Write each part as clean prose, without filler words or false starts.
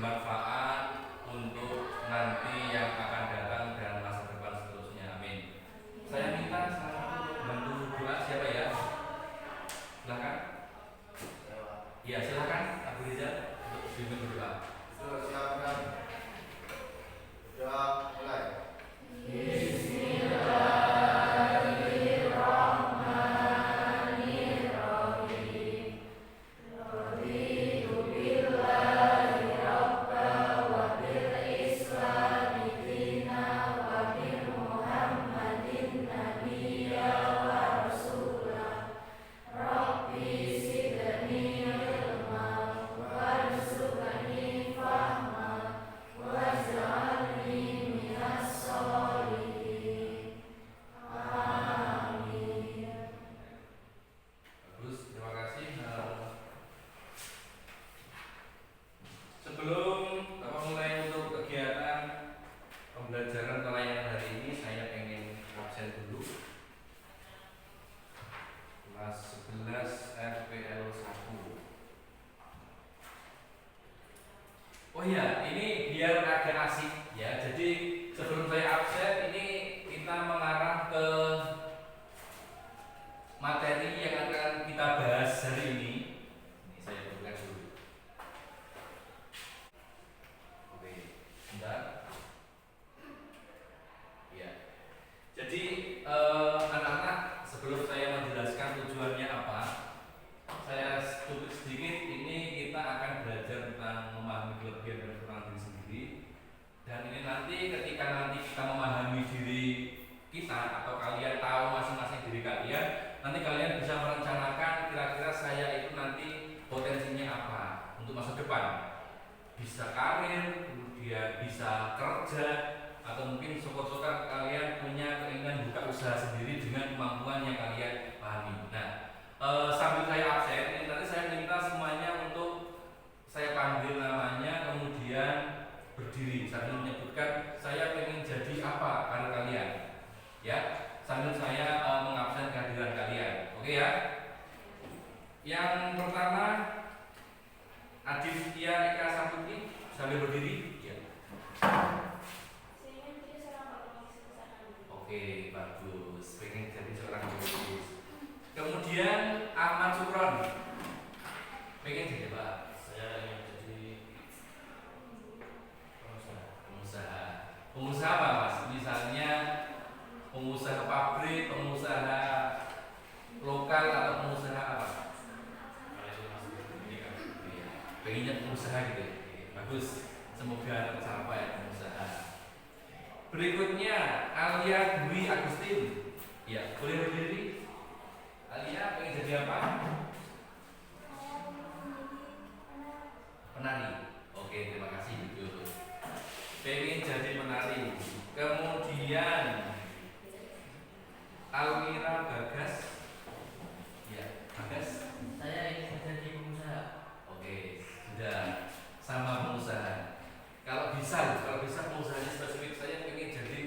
bermanfaat untuk nanti yang akan datang dan masa depan seterusnya. Amin. Saya minta salah satu untuk bantu doa siapa ya? Silakan. Ya silakan Abu Rizal untuk pimpin berdoa. Silakan. Doa mulai. Bagus, terima kasih. Sebelum Bapak mulai untuk kegiatan pembelajaran pelayanan hari ini, saya ingin absen dulu. Kelas 11 RPL 1. Oh iya, ini biar agak asik ya. Jadi sebelum saya absen ini kita mengarah ke materi yang akan kita bahas hari ini. Ini saya buka dulu. Oke, bentar. Ya. Jadi anak-anak, sebelum saya menjelaskan tujuannya apa, saya tutup sedikit. Ini kita akan belajar tentang memahami kelebihan dan kekurangan diri sendiri. Dan ini nanti ketika nanti kita memahami diri kita atau kalian tahu masing-masing diri kalian, nanti kalian bisa merencanakan kira-kira saya itu nanti potensinya apa untuk masa depan. Bisa karir, kemudian bisa kerja, atau mungkin syukur-syukur kalian punya keinginan buka usaha sendiri dengan kemampuan yang kalian pahami. Nah, sambil saya absen, ini nanti saya minta semuanya untuk saya panggil namanya, kemudian berdiri sambil menyebutkan saya ingin jadi apa karir kalian, ya, sambil saya mengabsen kehadiran kalian. Oke ya? Yang pertama, Aditya Eka Saputi, sambil berdiri. Ya. Oke, bagus. Pengen jadi seorang pebisnis. Kemudian Ahmad Sukron, pengen jadi apa? Saya ingin jadi Pengusaha. Pengusaha apa mas? Misalnya pengusaha pabrik, pengusaha lokal atau pengusaha apa? Iya. Pengennya pengusaha gitu. Oke, bagus. Semoga tercapai pengusaha. Berikutnya Alia Dwi Agustin. Ya, boleh berdiri. Alia pengen jadi apa? Penari. Oke, terima kasih. Betul. Pengen jadi penari. Kemudian Almira Bagas. Ya, Bagas. Saya ingin menjadi pengusaha. Oke, sudah sama pengusaha. Kalau bisa pengusahanya spesifik, saya pengen jadi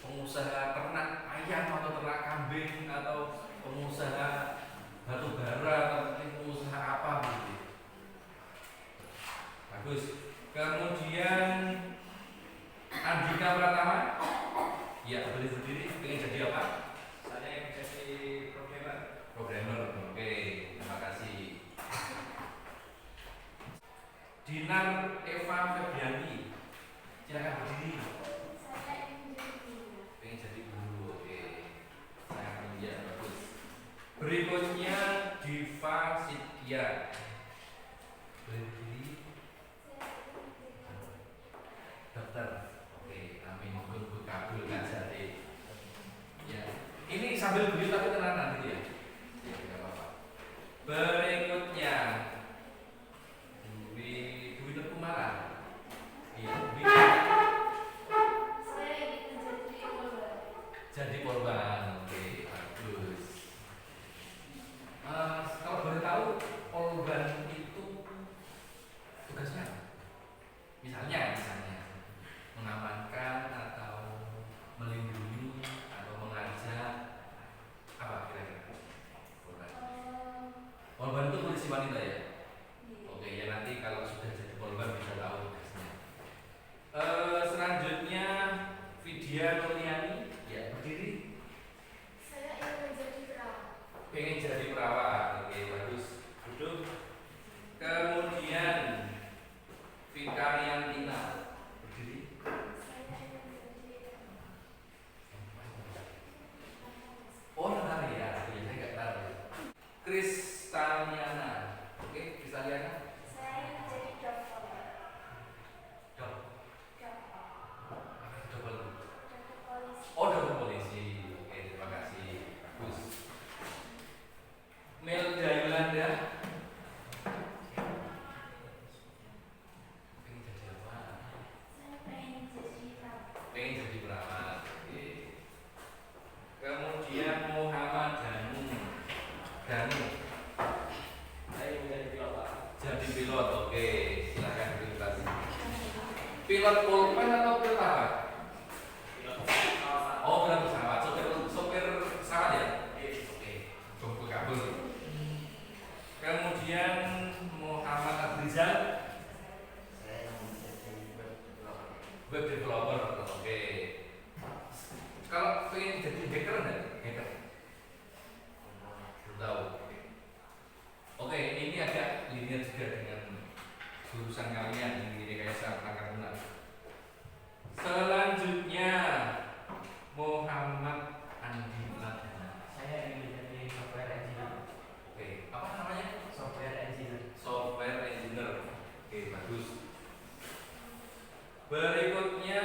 pengusaha ternak ayam atau ternak kambing atau pengusaha batu bara atau mungkin pengusaha apa gitu. Bagus. Kemudian Andika Pratama. Ya, boleh berdiri. Pengen jadi apa? Saya ingin jadi programmer. Programmer. Oke, terima kasih. Dinar Eva Febriani, silakan berdiri. Pengen jadi guru. Oke, sangat mulia, bagus. Berikutnya Diva Sidya, boleh berdiri. Dokter. Oke, amin. Mudah kabulkan jadi. Ya, ini sambil berdiri tapi tenanan gitu ya. Ya, tidak apa-apa. Berikutnya Dwi Kumara. Iya, Dwi. Jadi korban. Oke, bagus. Kalau boleh tahu korban itu tugasnya apa? Misalnya mengamankan atau melindungi atau mengajak, apa kira-kira korban? Korban itu polisi wanita ya? Oke, ya nanti kalau sudah jadi korban bisa tahu tugasnya. Fikariantina. Berdiri. Oh, Natalia ya. Iya, saya nggak tahu. Kristaliana. Oke, Kristaliana. Dok. Double. Oh, double polisi. Oke, terima kasih. Bagus. Melda Yolanda. Pengen jadi apa? Pengen jadi perawat. Oke. Kemudian Muhammad Danu. Danu. Saya menjadi pilot Pak. Jadi pilot. Oke, silakan presentasi. Pilot pulpen atau pilot apa? Pilot pesawat. Oh, pilot pesawat. Sopir pesawat ya? Iya. Oke, tunggu kabel. Kemudian Muhammad Abrizal, Saya menjadi web developer. web developer. Oke. Kalau pengen jadi hacker enggak? Hacker. Belum tahu. Oke, ini agak linear juga dengan jurusan kalian ini rekayasa perangkat lunak. Selanjutnya Muhammad Andi Ladana. Saya ingin menjadi software engineer. Oke, apa namanya? Software engineer. Software engineer. Oke, bagus. Berikutnya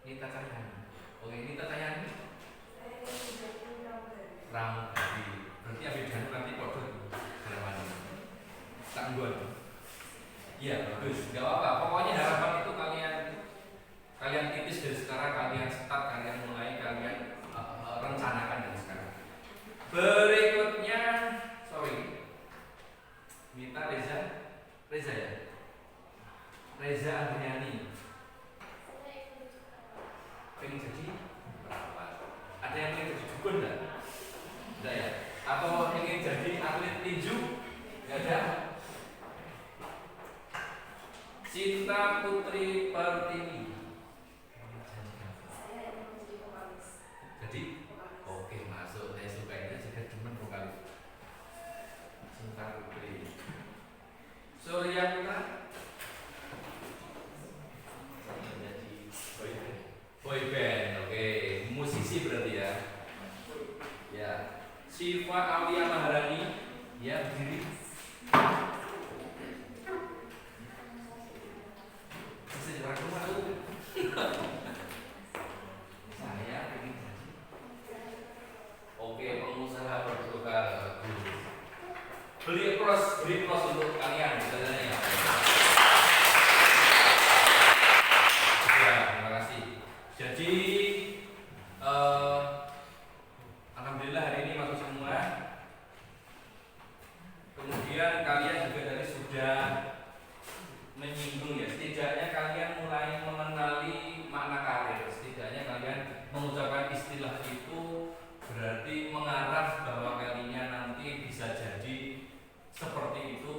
Nita Cahyani. Oke, Nita Cahyani pramugari. Berarti abedan nanti kode harapan. Tak gol. Iya, bagus. Gak apa-apa. Pokoknya harapan itu kalian titis dari sekarang, kalian start, kalian mulai, kalian rencanakan dari sekarang. Berikutnya, Mita Reza ya? Reza Andriani. Pengen jadi perawat. Ada yang pengen jadi dukun enggak? Enggak ya? Atau ingin jadi atlet tinju? Enggak ada? Cinta Putri Pertiwi. Jadi, oke masuk. Saya suka ini juga demen vokalis. Cinta Putri. Surya Putra. Saya menjadi Boy band, oke. Musisi berarti ya. Ya. Syifa Aulia Maharani. Ya, berdiri. Sejarah rumah tuh. Saya ingin jadi. Oke, pengusaha bertukar. Beli pros untuk kalian misalnya ya. Ya, terima kasih. Jadi alhamdulillah hari ini masuk semua. Kemudian kalian juga tadi sudah menyinggung ya, setidaknya kalian mulai mengenali makna karir. Setidaknya kalian mengucapkan istilah itu berarti mengarah bahwa kalian nanti bisa jadi seperti itu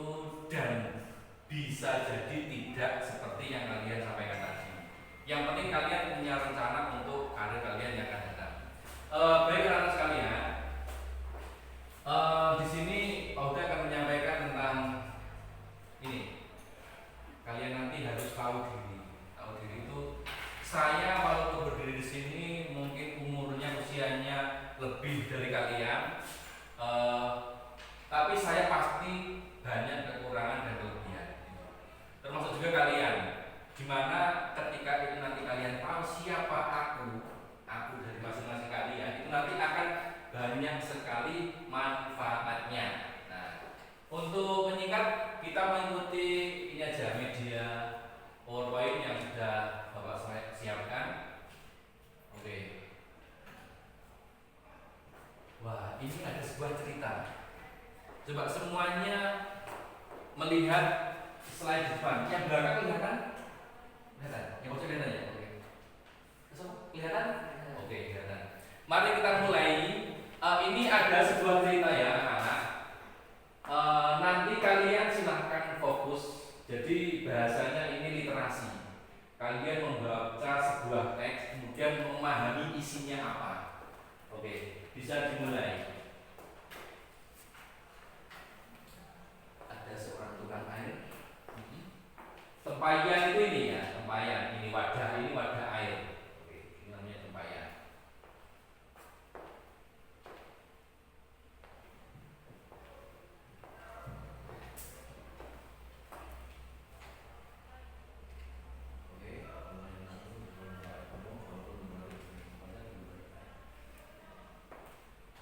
dan bisa jadi tidak seperti yang kalian sampaikan tadi. Yang penting kalian punya rencana untuk karir kalian yang akan datang. Baik anak sekalian, di sini Oda akan menyampaikan tentang ini. Kalian nanti harus tahu diri. Tahu diri itu, saya walaupun berdiri di sini mungkin umurnya usianya lebih dari kalian, tapi saya pasti banyak kekurangan dan kelebihan. Termasuk juga kalian. Dimana ketika itu nanti kalian tahu siapa aku dari masing-masing kalian, itu nanti akan banyak sekali manfaatnya. Nah, untuk menyingkat, kita mengikuti ini aja media PowerPoint yang sudah Bapak siapkan. Oke. Wah, ini ada sebuah cerita. Coba semuanya melihat slide depan. Yang belakang kelihatan? Kelihatan? Yang bocor kelihatan ya? Oke. Kelihatan? Oke, kelihatan. Mari kita mulai. Ini ada sebuah cerita ya anak-anak. Nanti kalian silahkan fokus. Jadi bahasanya ini literasi. Kalian membaca sebuah teks, kemudian memahami isinya apa. Oke, bisa dimulai. Ada seorang tukang Tempayan itu ini ya, tempayan. Ini wadah air. Oke, ini namanya tempayan.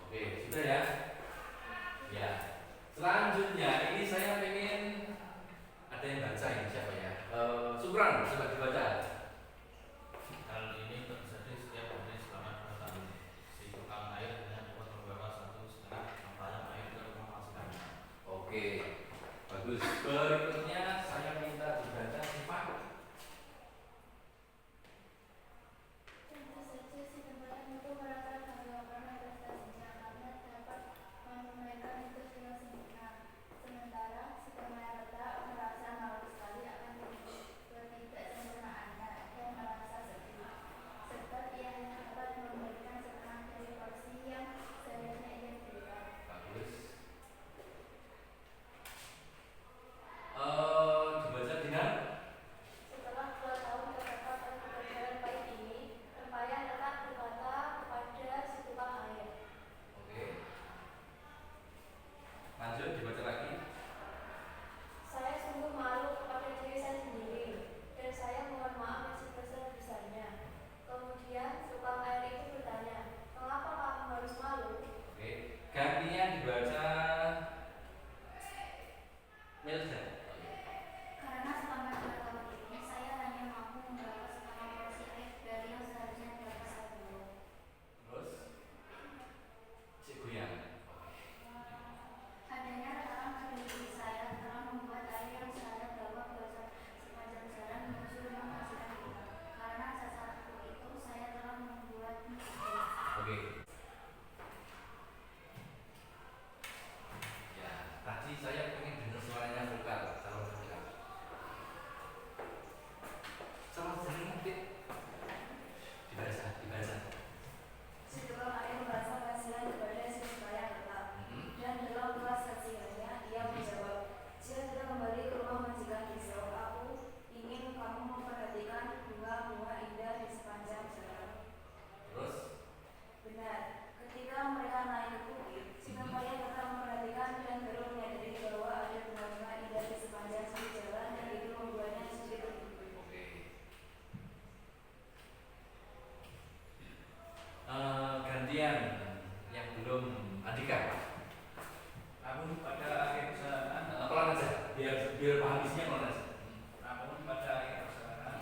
Oke, sudah ya. Ya. Selanjutnya ini saya pengen ada yang baca ini siapa ya? Subran, coba dibaca. Hal ini terjadi setiap hari selama 2 tahun. Si tukang air hanya dapat membawa 1,5 amparan air ke rumah majikannya. Oke, bagus. Berikutnya saya minta dibaca sifat. Tentu saja si tempayan itu merasa bangga karena prestasinya karena dapat menunaikan tugas dengan sempurna. Sementara si tempayan retak merasa malu sekali akan ketidaksempurnaannya dan merasa sedih. Sebab ia hanya dapat memberikan setengah dari porsi yang seharusnya ia berikan. Bagus. Dibaca dengan Setelah 2 tahun terdapat oleh pekerjaan baik ini, tempayan tetap berkata kepada si tukang air. oke. Lanjut dibaca lagi. Saya sungguh malu kepada diri saya sendiri, dan saya mohon maaf yang sebesar-besarnya. Kemudian tukang air itu bertanya, mengapa kamu harus malu? Oke. Gantinya dibaca Melda. Karena selama 2 tahun ini saya hanya mampu membawa setengah porsi air dari yang seharusnya dapat saya bawa. Terus Cik Goyang. Adanya retakan pada diri saya telah membuat air yang saya bawa bocor sepanjang jalan menuju rumah majikan kita. Karena cacat itu saya telah membuatnya sedih. Oke. Ya, tadi saya pengen dengar suaranya vokal, calon vokal. Calon nanti dibaca. Si tukang air merasa kasihan kepada si tempayan retak, dan dalam kelas kasihannya ia menjawab, jika kita kembali ke rumah majikan besok, aku ingin kamu memperhatikan bunga-bunga indah di sepanjang jalan. Terus Benar, ketika mereka naik ke bukit, si tempayan tetap memperhatikan dan baru menyadari bahwa ada bunga-bunga indah di sepanjang sisi jalan dan itu membuatnya sedikit terhibur. oke. Gantian yang belum Andika. Namun pada akhir perjalanan, Pelan aja, biar paham isinya pelan aja. namun pada akhir perjalanan,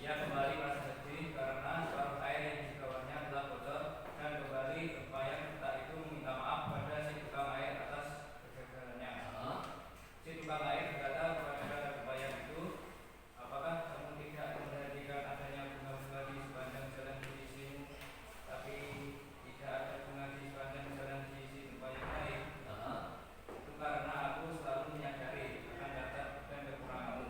ia kembali merasa sedih karena separuh air yang dibawanya telah bocor dan kembali tempayan retak itu meminta maaf pada si tukang air atas kegagalannya. Si tukang air berkata kepada tempayan itu, apakah kamu tidak memperhatikan adanya bunga-bunga di sepanjang jalan di sisimu, tapi tidak ada bunga di sepanjang jalan di sisi tempayan lain? Itu karena aku selalu menyadari akan cacat dan kekuranganmu.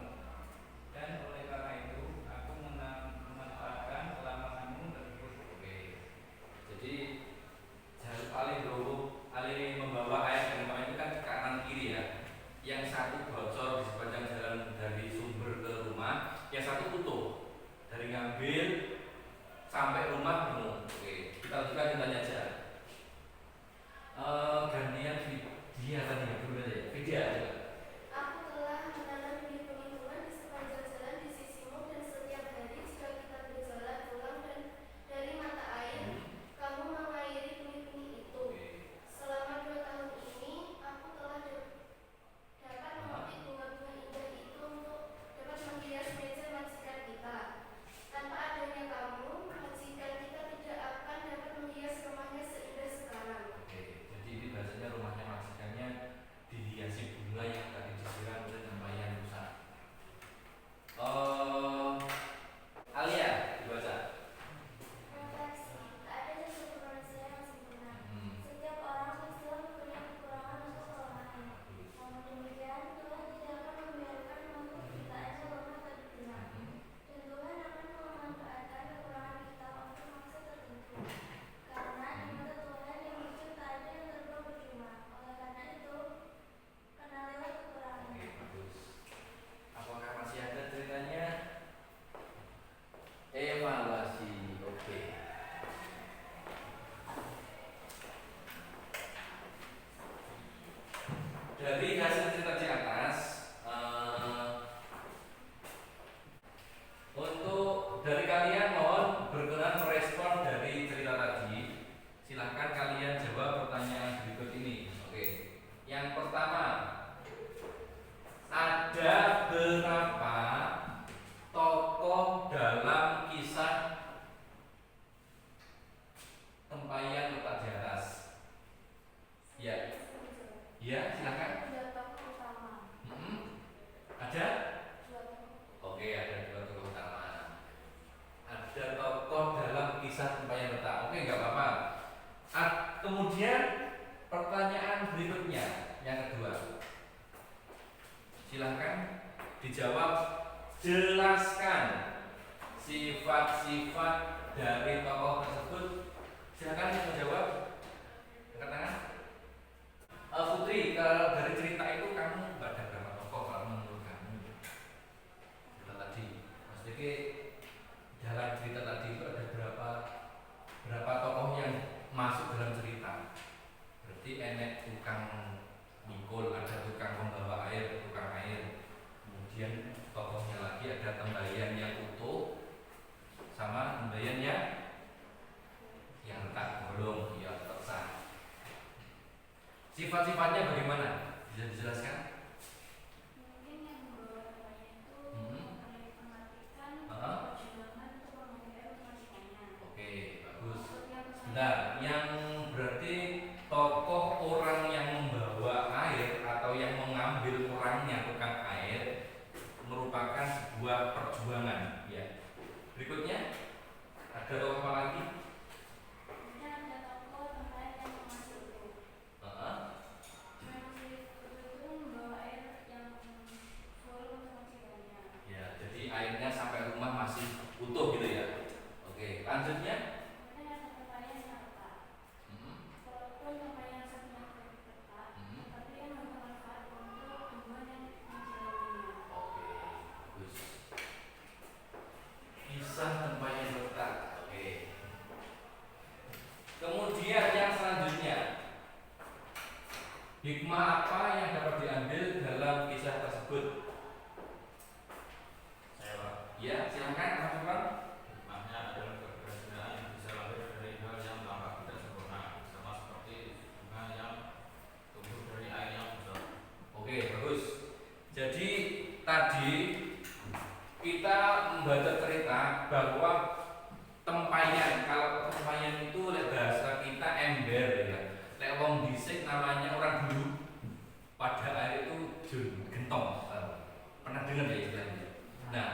dijawab jelaskan sifat-sifat dari tokoh tersebut. Silakan yang menjawab. Angkat tangan. Putri, kalau dari cerita itu kamu ada berapa tokoh kalau menurut kamu? Cerita tadi, Mas Diki, dalam cerita tadi itu ada berapa tokoh yang masuk dalam cerita? Berarti enek tukang mikul, ada tukang pembawa air, tukang air. Kemudian tokohnya lagi ada tembayan yang utuh sama tembayan yang retak bolong, ya tersah. Sifat-sifatnya bagaimana? Bisa dijelaskan? Mungkin yang membawa temanya itu memperhatikan perjuangan untuk mengakhiri majikannya. Oke, bagus. Maksudnya Nah, yang berarti tokoh orang yang membawa air atau yang mengambil orangnya tukang air merupakan sebuah perjuangan. Ya. Berikutnya ada tokoh apa lagi? kemudian ada tokoh tempat yang masih utuh. Masih utuh itu membawa air yang full untuk majikannya. Ya, jadi airnya sampai rumah masih utuh gitu ya. Oke, lanjutnya. Kemudian ada tempat yang retak. Walaupun tempat yang satunya retak, tapi kan bermanfaat untuk tumbuhan yang menjalaninya. Oke, bagus. Kisah tempat yang retak. Oke. Kemudian yang selanjutnya, hikmah apa yang dapat diambil dalam kisah tersebut? Saya Pak. Ya, silakan Mas Firman. Hikmahnya adalah keberhasilan yang bisa lahir dari hal yang tampak tidak sempurna, sama seperti bunga yang tumbuh dari air yang besar. Oke, bagus. Jadi tadi kita membaca cerita bahwa tempayan, kalau tempayan itu lek bahasa kita ember ya. Lek wong dhisik namanya orang dulu pada air itu gentong. Pernah dengar ya istilahnya? Nah,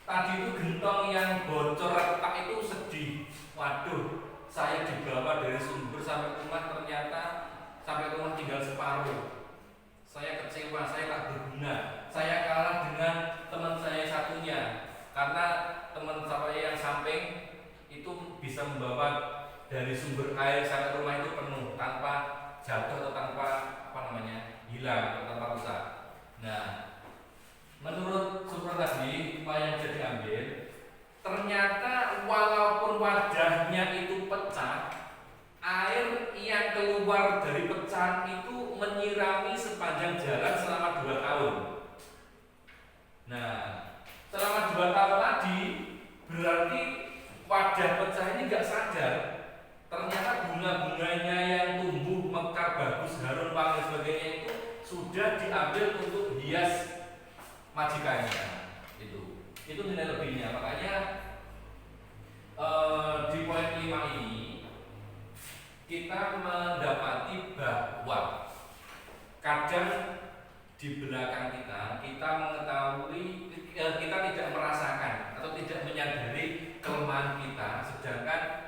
tadi itu gentong yang bocor retak itu sedih. Waduh, saya dibawa dari sumber sampai rumah ternyata sampai rumah tinggal separuh. Saya kecewa, saya tak berguna. Saya kalah dengan teman saya satunya karena teman saya yang samping itu bisa membawa dari sumber air sampai rumah itu penuh tanpa jatuh atau tanpa hilang atau tanpa rusak. Nah, menurut sumber tadi apa yang bisa diambil, ternyata walaupun wadahnya itu pecah, air yang keluar dari pecahan itu menyirami sepanjang jalan selama 2 tahun. Nah, selama 2 tahun tadi berarti wadah pecah ini nggak sadar. Ternyata bunga-bunganya yang tumbuh mekar bagus, harum wangi sebagainya itu sudah diambil untuk hias majikannya. Itu nilai lebihnya. Makanya di poin 5 ini kita mendapati bahwa kadang di belakang kita mengetahui, kita tidak merasakan atau tidak menyadari kelemahan kita, sedangkan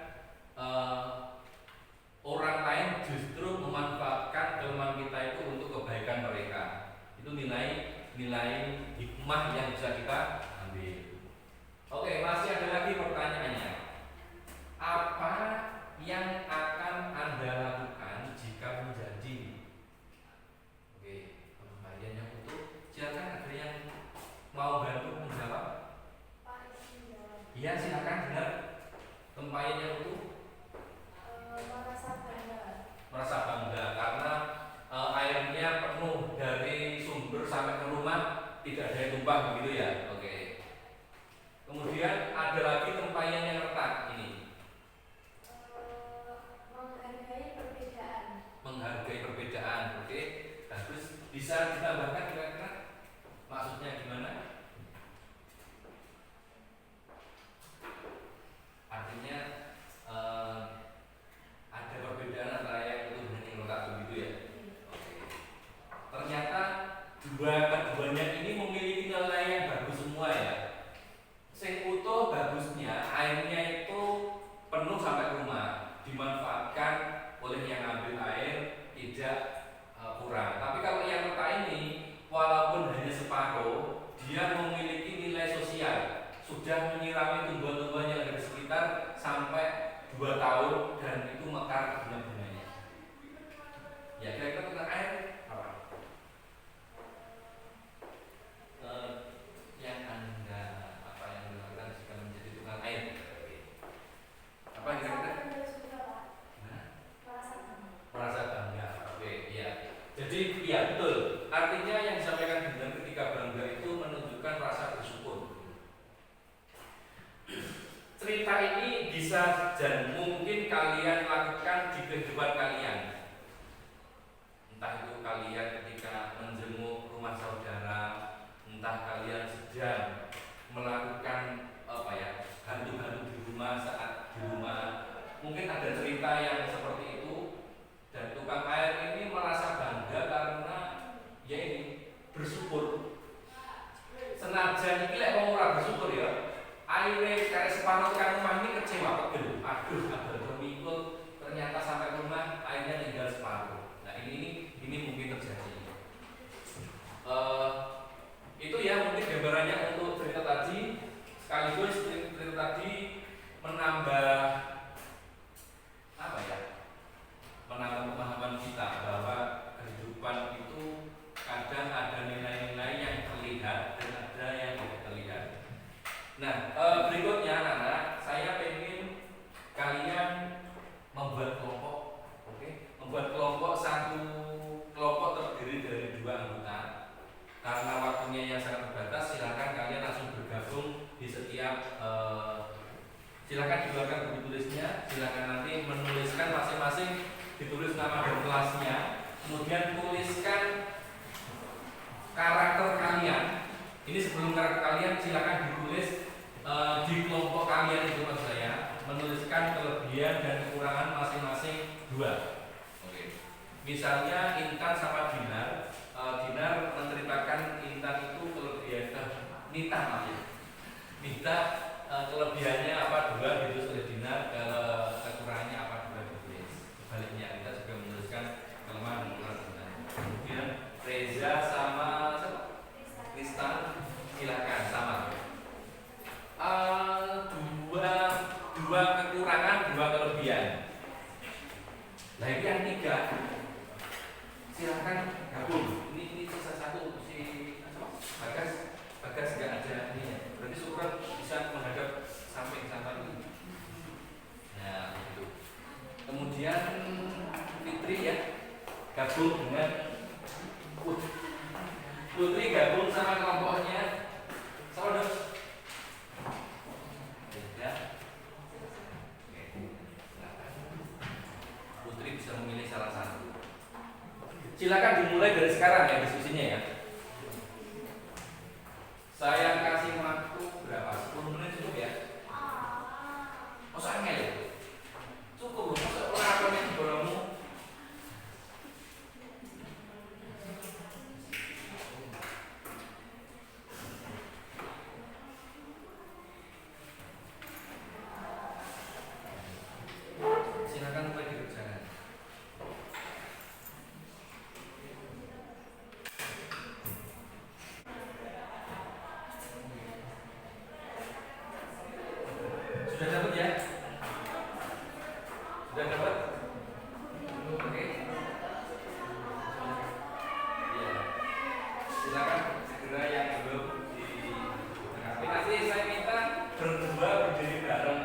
orang lain justru memanfaatkan kelemahan kita itu untuk kebaikan mereka. Itu nilai hikmah yang bisa kita ambil. Oke, masih ada lagi pertanyaannya. Apa yang akan Anda lakukan jika menjadi pembagian yang utuh? Silakan, ada yang mau bantu menjawab? Pak izin jawab. Iya, silakan. Benar. Tempayan yang utuh merasa bangga karena airnya penuh dari sumber sampai ke rumah, tidak ada yang tumpah begitu ya. Oke. Kemudian ada lagi tempayan yang retak ini. Menghargai perbedaan. Oke, bagus. Bisa ditambahkan kira-kira maksudnya gimana? Artinya ada perbedaan antara yang utuh dan yang retak begitu ya. Oke. Ternyata keduanya ini memiliki nilai yang bagus semua ya. Sing utuh bagusnya airnya itu penuh sampai rumah, dimanfaatkan oleh yang ambil air, tidak kurang. Tapi kalau yang retak ini anggota. Karena waktunya yang sangat terbatas, silakan kalian langsung bergabung di setiap silakan dikeluarkan buku tulisnya, silakan nanti menuliskan masing-masing, ditulis nama dan kelasnya, kemudian tuliskan karakter kalian. Ini sebelum karakter kalian silakan ditulis di kelompok kalian itu maksud saya, menuliskan kelebihan dan kekurangan masing-masing 2. Oke. Misalnya Intan sama Dinar, Dinar menceritakan Intan itu kelebihan Nita maksudnya. Nita kelebihannya apa 2 ditulis oleh Dinar, kekurangannya apa 2 ditulis. Sebaliknya kita juga menuliskan kelemahan dan kekurangan Dinar. Kemudian Reza sama Kristal silakan sama. Dua kekurangan, 2 kelebihan. Nah ini yang 3 silakan gabung. Ini sisa 1 si Bagas nggak ada ini ya. Berarti Sukron bisa menghadap samping ini. Nah itu. Kemudian Fitri ya gabung dengan Putri gabung sama kelompoknya. Sama dong. Ya. Oke. Silakan. Putri bisa memilih salah satu. Silakan dimulai dari sekarang ya diskusinya ya. Saya kasih waktu berapa? 10 menit cukup ya? Masa angel ya? Cukup loh, masa orang apa yang diborongmu? Silakan mulai dikerjakan. Sudah dapat ya? Sudah dapat? Oke. Ya. Silakan segera yang belum dilengkapi. Nanti saya minta berdua berdiri bareng.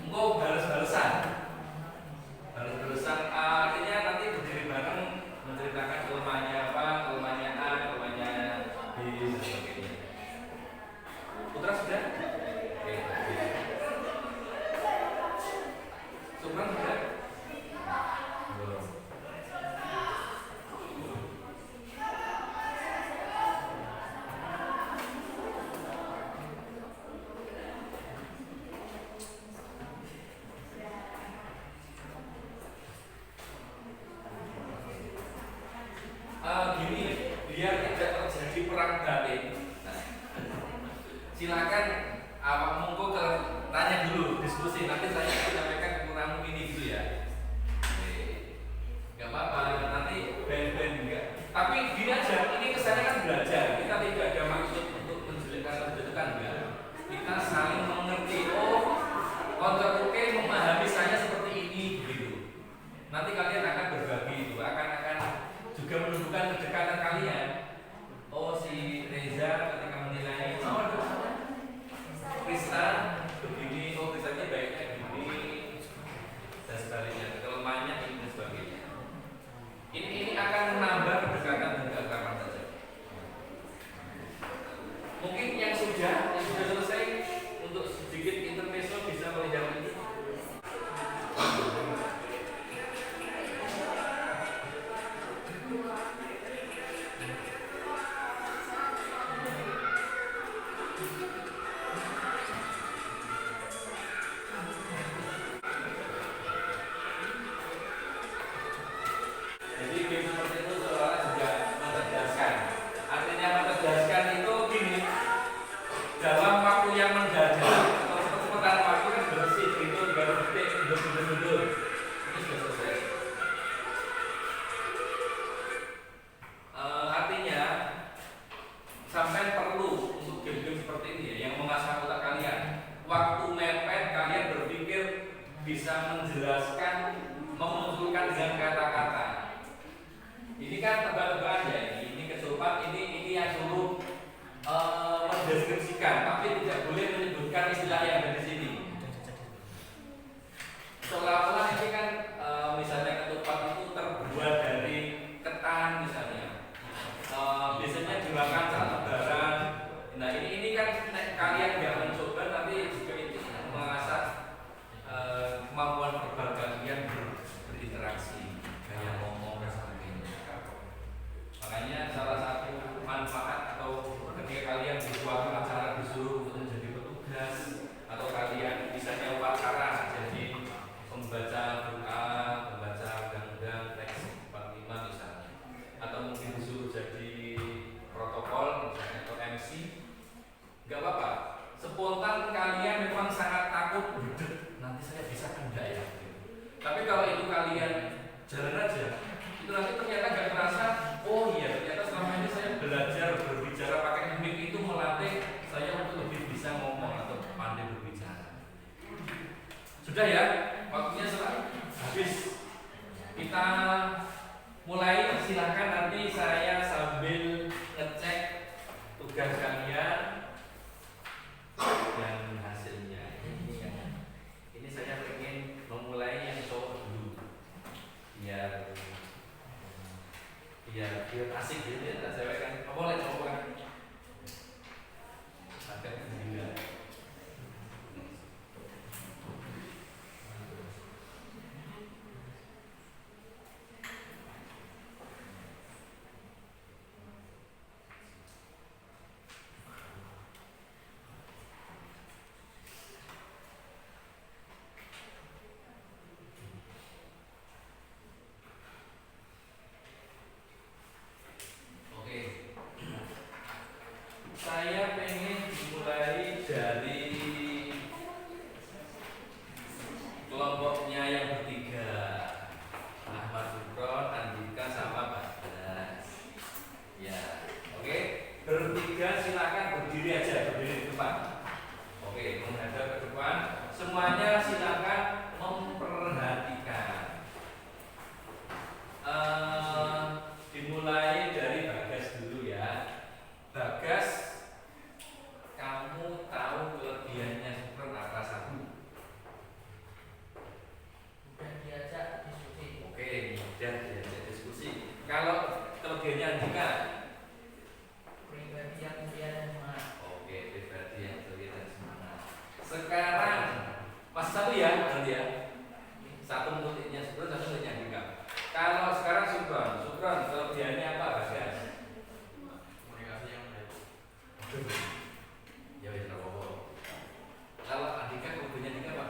Engkau balas-balasan. Balas-balasan artinya nanti berdiri bareng menceritakan kelemahannya apa, kelemahannya A, kelemahannya B, dan sebagainya. Putra sudah? Oke. Sukron sudah? Belum. Gini, biar tidak terjadi perang batin. Nah, silakan awak mongko tanya dulu, diskusi. Nanti saya akan sampaikan kekurangan ini gitu ya. Gak apa-apa, nanti band-band enggak. Tapi gini aja, ini kesannya kan belajar. Kita tidak ada maksud untuk menjelekkan atau menjatuhkan enggak. Kita saling mengerti. Oh, kontra oke memahami saya seperti ini gitu. Nanti kalian akan berbagi itu, akan juga menunjukkan kedekatan kalian. Oh si Reza ketika menilai Krista begini, oh Kristanya baiknya begini dan sebaliknya, kelemahannya ini dan sebagainya. Ini akan menambah kedekatan dan keakraban saja. Mungkin yang sudah selesai untuk sedikit intermezzo bisa melihat ini. Jadi game seperti itu seolah-olah juga mencerdaskan. Artinya mencerdaskan itu gini, dalam waktu yang mendadak atau cepet-cepetan waktu kan bersih itu 3 detik mundur. Ini sudah selesai. Artinya sampai perlu untuk game-game seperti ini ya, yang mengasah otak kalian. Waktu mepet kalian berpikir bisa menjelaskan, memunculkan dengan kata-kata. Ini kan tebak-tebakan ya, ini kesurupan, ini yang suruh mendeskripsikan, tapi tidak boleh menyebutkan istilah yang ada di sini. Seolah-olah ini kan misalnya ketupat itu terbuat dari ketan misalnya, Sudah ya, waktunya habis. Kita mulai, silahkan nanti saya sambil ngecek tugas kalian dan hasilnya. Ini saya ingin memulai yang cowok dulu, biar asik gitu ya. Cewek kan, boleh cowok kan? Agak gila. Oke, saya pengen dimulai dari kelompoknya yang bertiga, Ahmad Sukron, Andika sama Bagas. Ya, oke, bertiga silakan berdiri aja, berdiri di depan. Oke, menghadap ke depan. Semuanya silakan memperhatikan. Dimulai dari Bagas dulu ya. Bagas, kamu tahu kelebihannya Sukron apa satu? Udah diajak diskusi. Oke, mudah diajak diskusi. Kalau kelebihannya Andika? Pribadi yang mulia dan semangat. Oke, pribadi yang ceria dan semangat. Sekarang masih satu ya, berarti ya. Satu mutiknya Sukron, satu mutiknya Andika. Kalau sekarang Sukron kelebihannya apa, Bagas? Komunikasi yang baik. Ya wis apa. Kalau Andika kelebihannya Andika apa?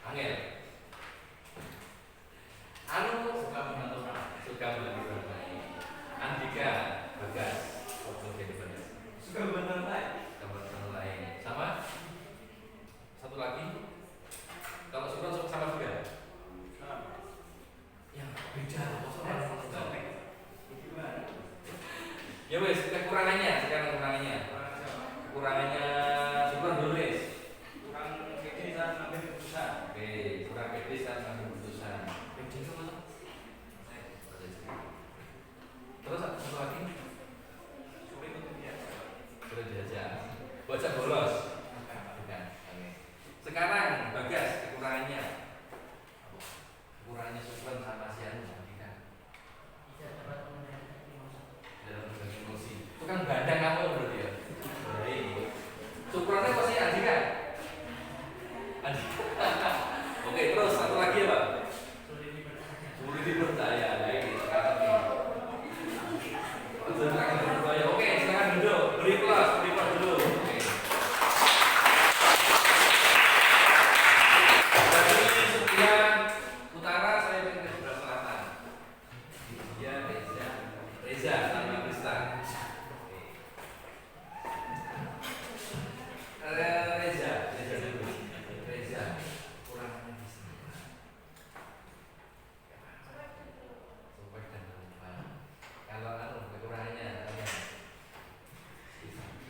Angel. Suka membantu orang. Suka membantu orang lain. Andika, Bagas, kelebihan Bagas. Suka bener lain. Suka membantu orang lain. Sama? Satu lagi. Kalau Sukron sama juga. Ya beda. Ya wes, kekurangannya sekarang kekurangannya. Kekurangannya Sukron dulu wes. Kurang pede saat ngambil keputusan. Oke, kurang pede saat ngambil keputusan. Pede itu mana? Terus satu lagi, Sulit untuk diajak. sudah diajak. Bocah bolos. Bukan. Oke. Sekarang Bagas kekurangannya. Kekurangannya Sukron sama si Anu Andika. Tidak dapat mengendalikan emosi. Dalam berbagi emosi. Itu kan bandang kamu berarti ya. Baik. Sukronnya pasti Andika. Andika. Oke, terus satu lagi ya Pak. Sulit dipercaya. Sulit dipercaya. Baik, sekarang nih. Sekarang dipercaya. Oke, sekarang duduk. Beri kelas dulu. Oke. Dari sekian utara saya ingin ke sebelah selatan. Dia Reza sama Krista. Oke. Reza dulu. Reza kurangannya di sini. Sobat dan lupa. Kalau kekurangannya apa?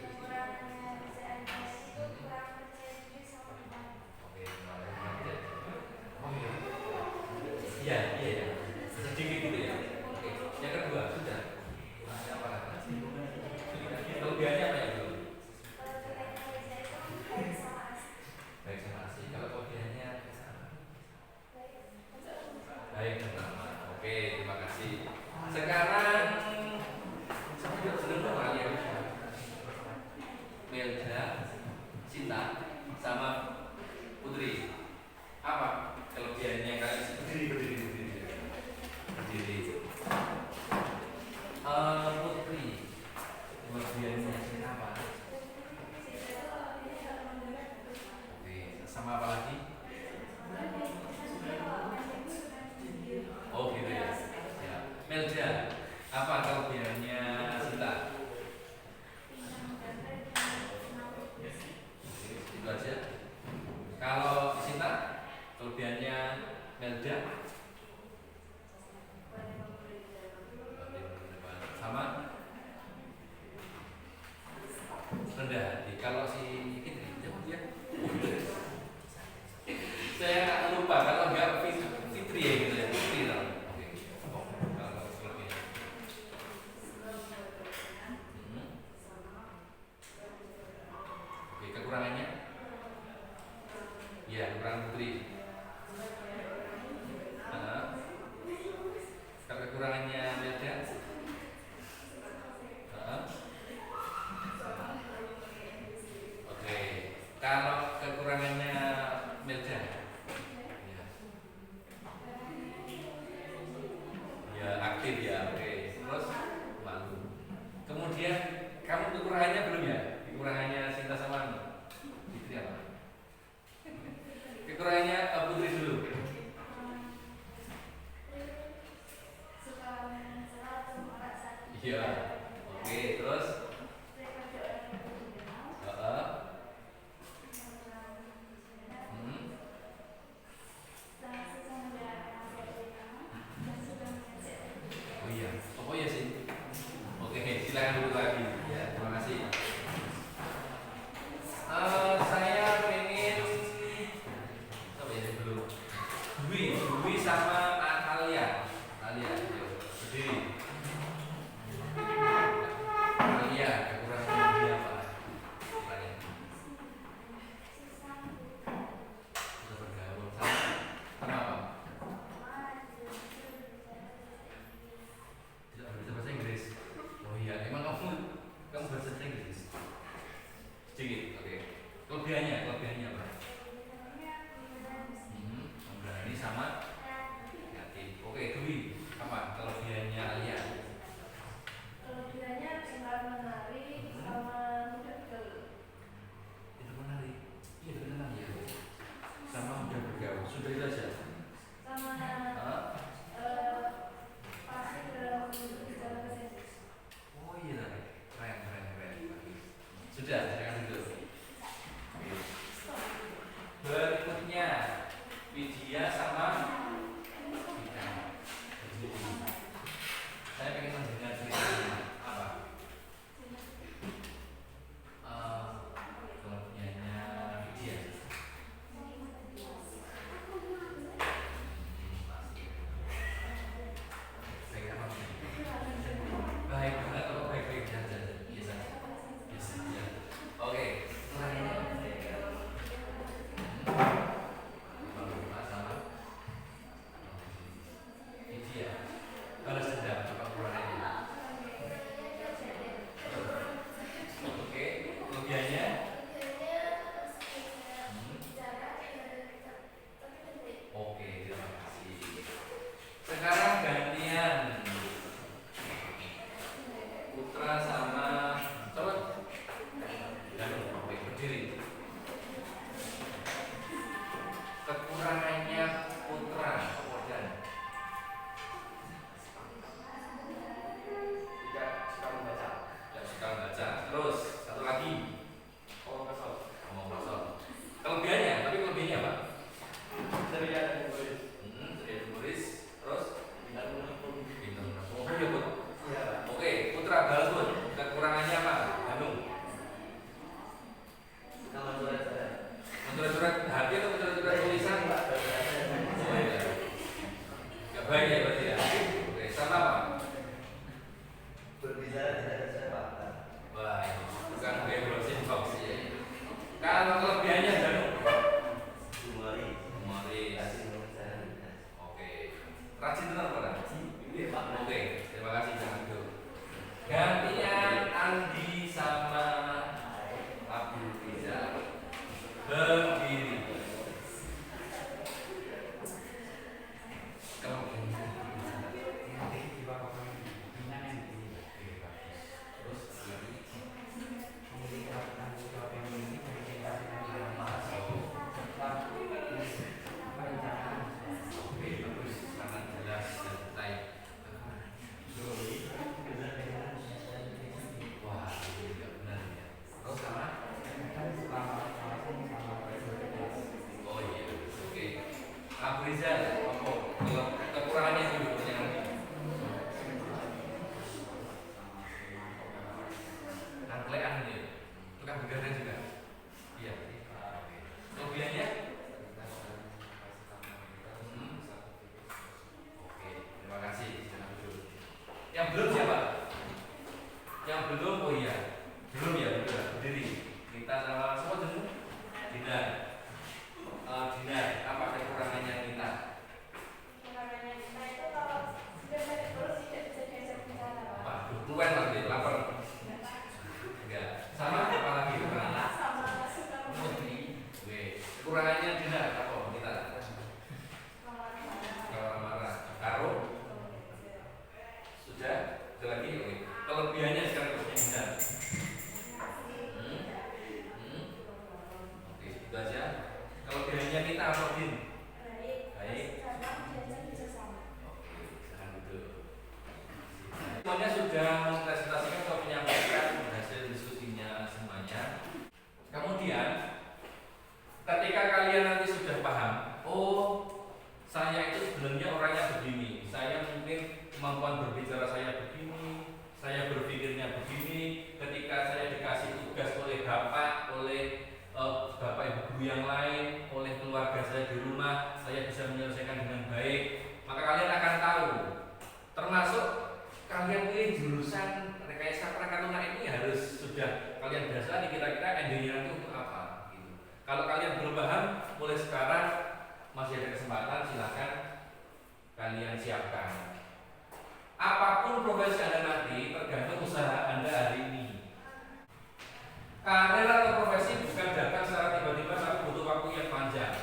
Kekurangannya CNS itu kurang percaya diri sama teman. Oke, kemarin. Oh iya. Iya. Sedikit gitu ya. Oke. Yang kedua sudah. Kurangnya apa lagi? Kelebihannya apa ya dulu? Kalau kelebihannya Reza itu baik sama asik. Baik sama asik. Kalau kelebihannya sama. Baik. Baik dan sama. Oke, terima kasih. Sekarang sudah kalian Melda, Cinta, sama Putri. Apa kelebihannya kalian? Berdiri. Putri, kelebihannya Cinta apa? Oke, sama apa lagi? Oh gitu ya. Ya. Melda, apa kelebihannya Cinta? Itu aja. Kalau Cinta, kelebihannya Melda sama rendah hati. Kalau si Fitri kekurangannya Melda? Hah? Oke, kalau kekurangannya Melda? Ya. Ya aktif ya, oke. Terus malu. Kemudian kamu kekurangannya belum ya? Kekurangannya Sinta sama Fitri apa? Kekurangannya Putri dulu. Suka main salah atau merasa Iya. Oke, terus heeh. Hmm. Oh iya. Oh iya sih. Oke, silakan dulu lagi. Ya, terima kasih. Saya pengen apa ya dulu? Dwi sama Alia. Alia, yuk, berdiri. Alia, kekurangan Dwi apa? Tanya. Sudah bergaul sama apa? Tidak bisa bahasa Inggris. Oh iya, emang kamu bahasa Inggris? Sedikit, oke. Kelebihannya apa? Berani sama kreatif. Oke, Dwi, apa kelebihannya Alia? Kelebihannya bisa menari sama mudah bergaul. Itu menarik. Iya benar ya. Sama mudah bergaul. Sudah itu aja. Sama Hah? pasti dalam berbicara bahasa Inggris. Oh iya, keren. Sudah, silakan duduk. Berikutnya Widya sama Vita. Saya pengen mendengar ceritanya apa? Kelebihannya Widya. Baik apa? Baik banget atau baik-baik saja? Biasa. Ya. Oke. Sama Widya. Balas dendam apa kurangnya? Oke, kelebihannya? Oke, terima kasih. Sekarang gantian Putra sama coba dan berdiri. Kekurangannya Putra dan Tidak suka membaca. tidak suka baca. Terus satu lagi Kalau kesal. ngomong kosong. Kelebihannya, tapi kelebihannya apa? Ceria dan humoris. Jadi humoris. Terus Tidak menekun. pintar menabung. Oh iya Put. Iya. Oke, Putra balas Put. Kekurangannya apa? Hanung. Nama surat-surat. Mencoret-coret hati atau mencoret-coret tulisan? Oh iya. Gak baik ya berarti ya. Oke, sama apa? Berbicara tidak sesuai fakta. Baik, bukan browsing box ya. Kalau kelebihannya Hanung. Humoris. Humoris. Kasih mengucapkan. Oke. Rajin benar Pak? Ini Pak. Oke, terima kasih jangan itu. Gantian Andi sama Abdul Rizal. Berdiri. Kalau kelebihannya sekarang terusnya bisa. Oke, itu aja. Kelebihannya kita apa, Din? Baik. Oke, jangan gitu. Semuanya sudah mempresentasikan atau menyampaikan hasil diskusinya semuanya. Kemudian ketika kalian nanti sudah paham, oh saya itu sebenarnya orangnya begini, saya mungkin kemampuan berbicara saya begini, saya berpikirnya begini. Ketika saya dikasih tugas oleh bapak, oleh bapak ibu guru yang lain, oleh keluarga saya di rumah, saya bisa menyelesaikan dengan baik. Maka kalian akan tahu, termasuk kalian pilih jurusan rekayasa perangkat lunak ini harus sudah kalian biasa kira-kira endingnya nanti untuk apa gitu. Kalau kalian belum paham, mulai sekarang masih ada kesempatan, silakan kalian siapkan. Apapun profesi Anda nanti tergantung usaha Anda hari ini. Karir atau profesi bukan datang secara tiba-tiba, tapi butuh waktu yang panjang.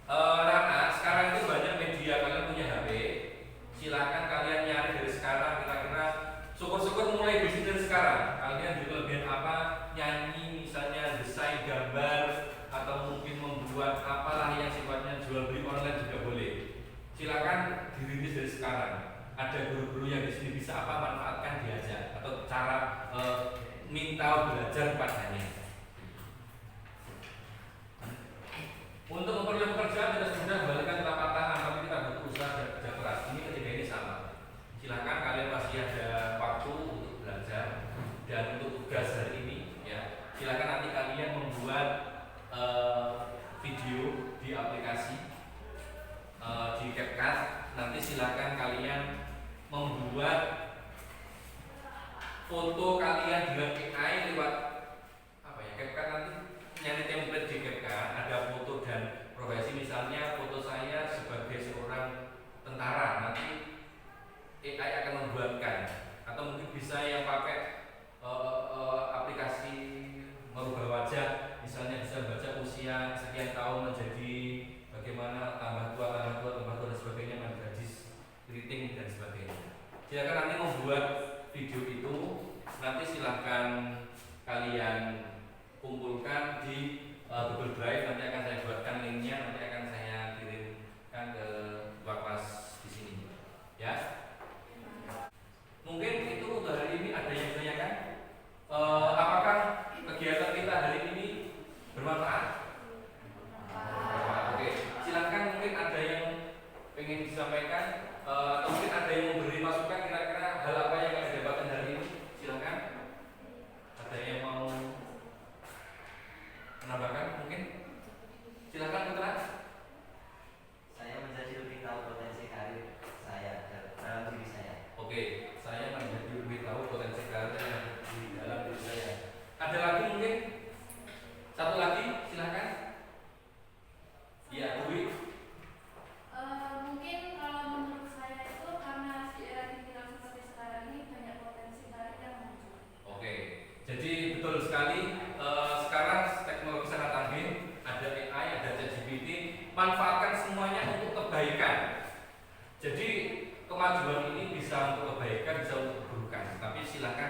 Rana, sekarang itu banyak media, kalian punya HP. Silakan kalian nyari dari sekarang, kira-kira syukur-syukur mulai bisnis dari sekarang. Kalian juga kelebihan apa? Nyanyi misalnya, desain gambar, atau mungkin membuat apalah yang sifatnya jual beli online juga boleh. Silakan dirintis dari sekarang. Ada guru-guru yang di sini bisa apa, manfaatkan diajar atau cara minta belajar padanya. Untuk memperoleh pekerjaan tidak semudah membalikkan telapak tangan, tapi kita butuh usaha dan kerja keras. Ini ketiga ini sama. Silakan kalian masih ada waktu untuk belajar dan untuk tugas hari ini ya. Silakan nanti kalian membuat video di aplikasi di CapCut. Nanti silakan kalian membuat foto kalian dengan AI lewat apa ya, CapCut. Nanti nyari template di CapCut, ada foto dan profesi. Misalnya foto saya sebagai seorang tentara, nanti AI akan membuatkan. Atau mungkin bisa yang pakai aplikasi merubah wajah, misalnya bisa baca usia sekian tahun menjadi bagaimana, tambah tua dan sebagainya, menjadi keriting dan sebagainya. Silakan nanti membuat video itu, nanti silahkan kalian kumpulkan di Google Drive. Nanti akan saya buatkan linknya, nanti akan saya kirimkan ke dua kelas di sini ya. Mungkin itu untuk hari ini. Ada yang ditanyakan? Apakah kegiatan kita hari ini bermanfaat? Oke, silakan. Mungkin ada yang ingin disampaikan atau mungkin ada yang memberi masukan, kira-kira hal apa yang kalian dapatkan hari ini? Silakan. Ada yang mau menambahkan mungkin? Silakan Putra. Saya menjadi lebih tahu potensi karir saya dalam diri saya. Oke, saya menjadi lebih tahu potensi karir yang ada di dalam diri saya. Ada lagi mungkin? Satu lagi, silakan. Ya, Dwi. Mungkin kalau menurut saya itu karena di era digital seperti sekarang ini banyak potensi karir yang muncul. Oke, jadi betul sekali. Sekarang teknologi sangat canggih, ada AI, ada ChatGPT. Manfaatkan semuanya untuk kebaikan. Jadi kemajuan ini bisa untuk kebaikan, bisa untuk keburukan. Tapi silakan